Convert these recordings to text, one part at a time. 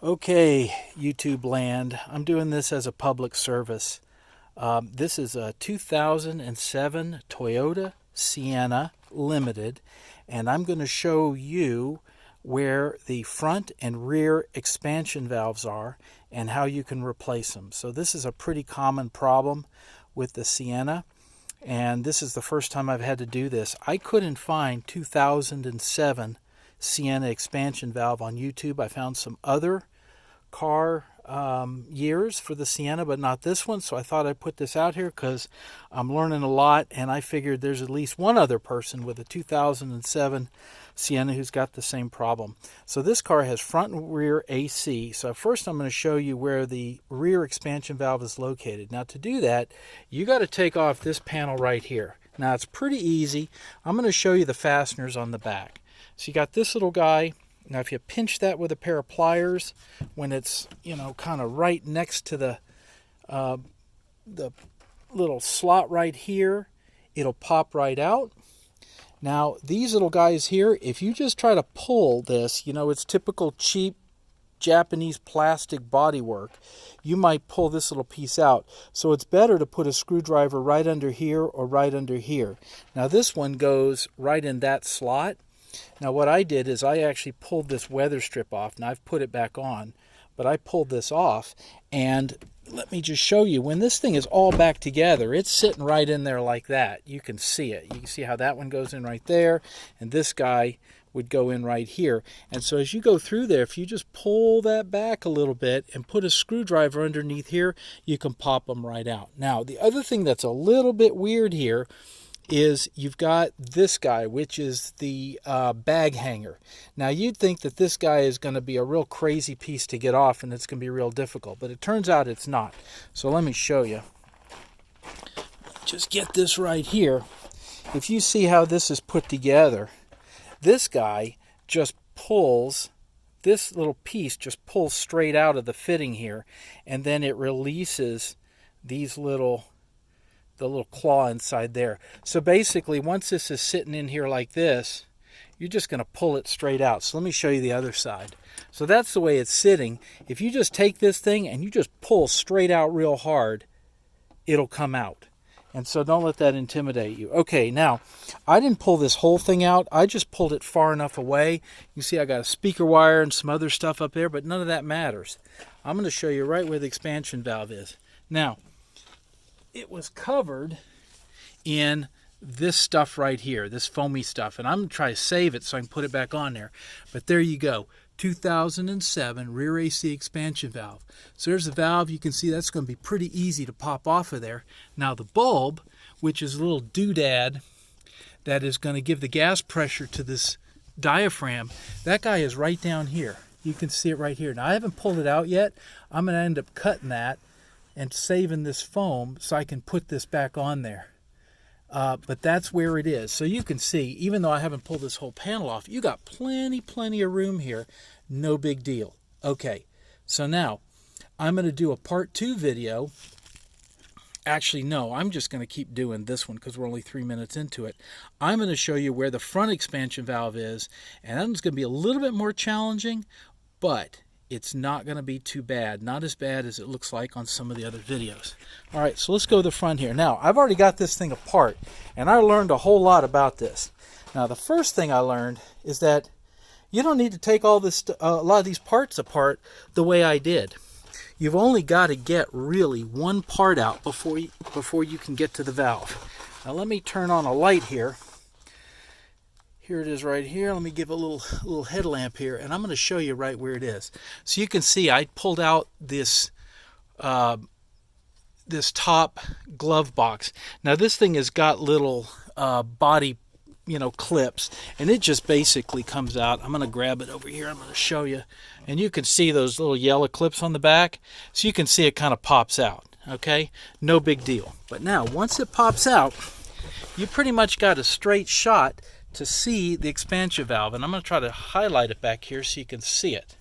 Okay, YouTube land, I'm doing this as a public service. This is a 2007 Toyota Sienna Limited, and I'm going to show you where the front and rear expansion valves are and how you can replace them. So this is a pretty common problem with the Sienna, and this is the first time I've had to do this. I couldn't find 2007 Sienna expansion valve on YouTube. I found some other car years for the Sienna, but not this one. So I thought I'd put this out here because I'm learning a lot, and I figured there's at least one other person with a 2007 Sienna who's got the same problem. So this car has front and rear AC. So first I'm going to show you where the rear expansion valve is located. Now to do that, you got to take off this panel right here. Now it's pretty easy. I'm going to show you the fasteners on the back. So you got this little guy. Now if you pinch that with a pair of pliers, when it's, kind of right next to the little slot right here, it'll pop right out. Now these little guys here, if you just try to pull this, it's typical cheap Japanese plastic bodywork, you might pull this little piece out. So it's better to put a screwdriver right under here or right under here. Now this one goes right in that slot. Now what I did is I actually pulled this weather strip off. Now I've put it back on, but I pulled this off, and let me just show you. When this thing is all back together, it's sitting right in there like that. You can see it. You can see how that one goes in right there, and this guy would go in right here. And so as you go through there, if you just pull that back a little bit and put a screwdriver underneath here, you can pop them right out. Now the other thing that's a little bit weird here is you've got this guy, which is the bag hanger. Now you'd think that this guy is going to be a real crazy piece to get off and it's going to be real difficult, but it turns out it's not. So let me show you. Just get this right here. If you see how this is put together, this guy just pulls, this little piece just pulls straight out of the fitting here, and then it releases these the little claw inside there. So basically, once this is sitting in here like this, you're just going to pull it straight out. So let me show you the other side. So that's the way it's sitting. If you just take this thing and you just pull straight out real hard, it'll come out. And so don't let that intimidate you. Okay, now, I didn't pull this whole thing out. I just pulled it far enough away. You see I got a speaker wire and some other stuff up there, but none of that matters. I'm going to show you right where the expansion valve is. Now, it was covered in this stuff right here, this foamy stuff, and I'm going to try to save it so I can put it back on there. But there you go, 2007 rear AC expansion valve. So there's the valve. You can see that's going to be pretty easy to pop off of there. Now the bulb, which is a little doodad that is going to give the gas pressure to this diaphragm, that guy is right down here. You can see it right here. Now I haven't pulled it out yet. I'm going to end up cutting that and saving this foam so I can put this back on there. But that's where it is. So you can see, even though I haven't pulled this whole panel off, you got plenty of room here. No big deal. Okay, so now I'm going to do a part 2 video. Actually, no, I'm just going to keep doing this one because we're only 3 minutes into it. I'm going to show you where the front expansion valve is, and that one's going to be a little bit more challenging, but it's not going to be too bad. Not as bad as it looks like on some of the other videos. All right, so let's go to the front here. Now, I've already got this thing apart, and I learned a whole lot about this. Now, the first thing I learned is that you don't need to take all this, a lot of these parts apart the way I did. You've only got to get really one part out before you can get to the valve. Now, let me turn on a light here. Here it is right here. Let me give a little headlamp here, and I'm going to show you right where it is. So you can see I pulled out this this top glove box. Now this thing has got little body clips, and it just basically comes out. I'm going to grab it over here. I'm going to show you, and you can see those little yellow clips on the back. So you can see it kind of pops out. Okay, no big deal. But now once it pops out, you pretty much got a straight shot to see the expansion valve, and I'm going to try to highlight it back here so you can see it.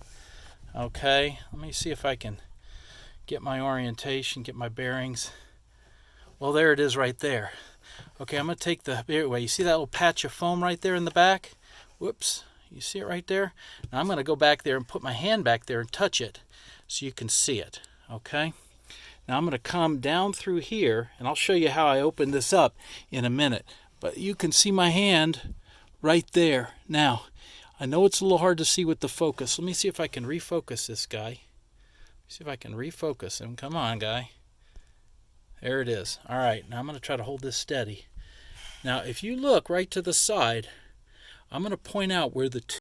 Okay, let me see if I can get my orientation, get my bearings. Well, there it is right there. Okay, I'm going to take the away. You see that little patch of foam right there in the back? Whoops, You see it right there? Now I'm going to go back there and put my hand back there and touch it so you can see it. Okay? Now I'm going to come down through here, and I'll show you how I open this up in a minute. But you can see my hand right there. Now, I know it's a little hard to see with the focus. Let me see if I can refocus this guy. See if I can refocus him. Come on, guy. There it is. All right, now I'm going to try to hold this steady. Now, if you look right to the side, I'm going to point out where the